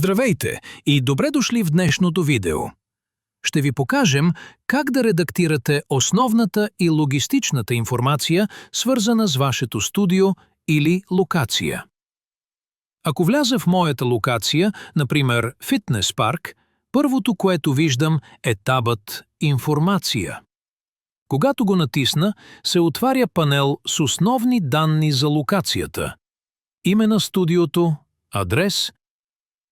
Здравейте и добре дошли в днешното видео. Ще ви покажем как да редактирате основната и логистичната информация, свързана с вашето студио или локация. Ако вляза в моята локация, например фитнес парк, първото, което виждам, е табът «Информация». Когато го натисна, се отваря панел с основни данни за локацията. Име на студиото, адрес,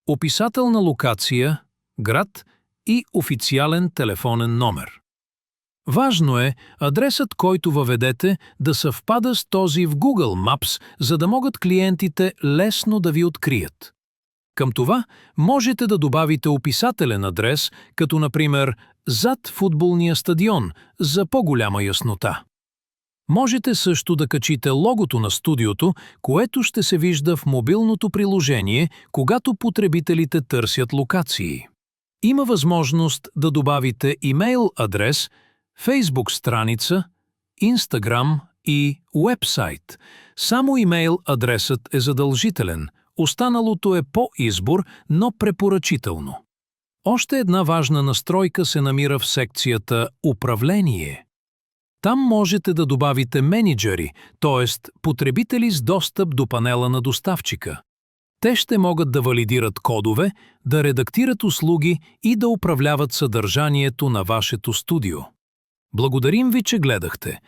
описател на локация, град и официален телефонен номер. Важно е адресът, който въведете, да съвпада с този в Google Maps, за да могат клиентите лесно да ви открият. Към това можете да добавите описателен адрес, като например зад футболния стадион, за по-голяма яснота. Можете също да качите логото на студиото, което ще се вижда в мобилното приложение, когато потребителите търсят локации. Има възможност да добавите имейл адрес, Facebook страница, Instagram и уебсайт. Само имейл адресът е задължителен, останалото е по избор, но препоръчително. Още една важна настройка се намира в секцията «Управление». Там можете да добавите мениджъри, т.е. потребители с достъп до панела на доставчика. Те ще могат да валидират кодове, да редактират услуги и да управляват съдържанието на вашето студио. Благодарим ви, че гледахте.